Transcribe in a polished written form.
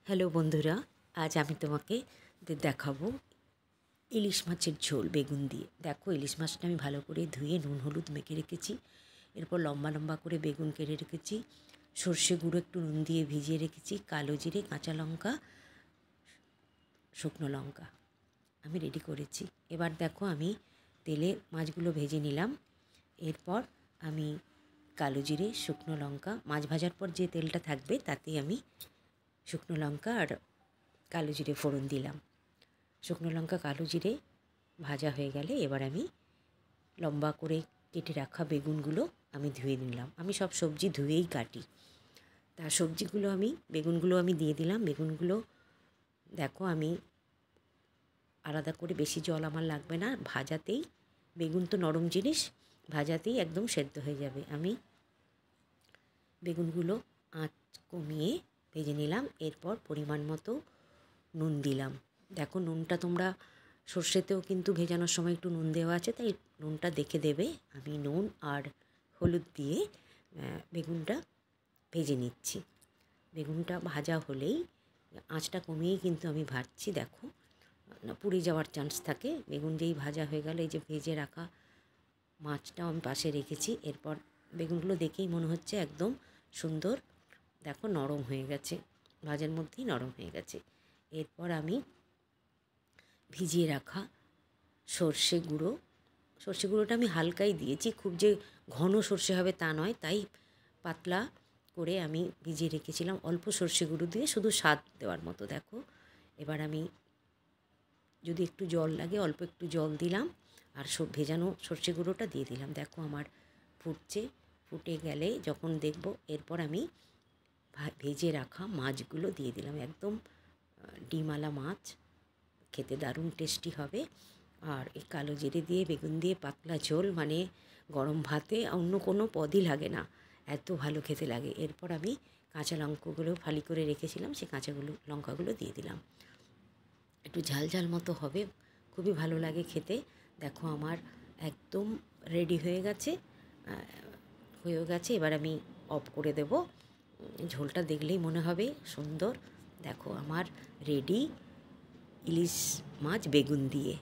Hello বন্ধুরা, আজ আমি তোমাকে দেখাবো ইলিশ মাছের ঝোল বেগুন দিয়ে। দেখো, ইলিশ মাছটা আমি ভালো করে ধুয়ে নুন হলুদ মেখে রেখেছি। এরপর লম্বা লম্বা করে বেগুন কেটে রেখেছি। সর্ষে গুঁড়ো একটু নুন দিয়ে ভিজিয়ে রেখেছি। কালো জিরে, কাঁচা লঙ্কা, শুকনো লঙ্কা আমি রেডি করেছি। এবার দেখো, আমি তেলে মাছগুলো ভেজে নিলাম। এরপর আমি কালো জিরে, শুকনো লঙ্কা, মাছ ভাজার পর যে তেলটা থাকবে তাতেই আমি শুকনো লঙ্কা আর কালো জিরে ফোড়ন দিলাম। শুকনো লঙ্কা কালো জিরে ভাজা হয়ে গেলে এবার আমি লম্বা করে কেটে রাখা বেগুনগুলো আমি ধুয়ে নিলাম। আমি সব সবজি ধুয়েই কাটি। তা বেগুনগুলো আমি দিয়ে দিলাম। বেগুনগুলো দেখো, আমি আলাদা করে বেশি জল আমার লাগবে না। ভাজাতেই, বেগুন তো নরম জিনিস, ভাজাতেই একদম সেদ্ধ হয়ে যাবে। আমি বেগুনগুলো আঁচ কমিয়ে ভেজে নিলাম। এরপর পরিমাণ মতো নুন দিলাম। দেখো, নুনটা তোমরা সর্ষেতেও কিন্তু ভেজানোর সময় একটু নুন দেওয়া আছে, তাই নুনটা দেখে দেবে। আমি নুন আর হলুদ দিয়ে বেগুনটা ভেজে নিচ্ছি। বেগুনটা ভাজা হলেই আঁচটা কমিয়েই কিন্তু আমি ভাজছি। দেখো, পুড়ে যাওয়ার চান্স থাকে। বেগুন যেই ভাজা হয়ে গেলে, এই যে ভেজে রাখা মাছটাও আমি পাশে রেখেছি। এরপর বেগুনগুলো দেখেই মনে হচ্ছে একদম সুন্দর, দেখো নরম হয়ে গেছে, ভাজার মধ্যেই নরম হয়ে গেছে। এরপর আমি ভিজিয়ে রাখা সর্ষে গুঁড়োটা আমি হালকাই দিয়েছি, খুব যে ঘন সর্ষে হবে তা নয়, তাই পাতলা করে আমি ভিজিয়ে রেখেছিলাম অল্প সর্ষে গুঁড়ো দিয়ে, শুধু স্বাদ দেওয়ার মতো। দেখো, এবার আমি যদি একটু জল লাগে অল্প একটু জল দিলাম আর ভেজানো সর্ষে গুঁড়োটা দিয়ে দিলাম। দেখো, আমার ফুটছে। ফুটে গেলে যখন দেখব, এরপর আমি ভেজে রাখা মাছগুলো দিয়ে দিলাম। একদম ডিমওয়ালা মাছ, খেতে দারুণ টেস্টি হবে। আর এই কালো জিরে দিয়ে বেগুন দিয়ে পাতলা ঝোল মানে গরম ভাতে অন্য কোনো পদই লাগে না, এত ভালো খেতে লাগে। এরপর আমি কাঁচা লঙ্কাগুলো ফালি করে রেখেছিলাম, সেই লঙ্কাগুলো দিয়ে দিলাম। একটু ঝাল ঝাল মতো হবে, খুবই ভালো লাগে খেতে। দেখো, আমার একদম রেডি হয়ে গেছে। এবার আমি অফ করে দেব। ঝোলটা দেখলেই মনে হবে সুন্দর। দেখো, আমার রেডি ইলিশ মাছ বেগুন দিয়ে।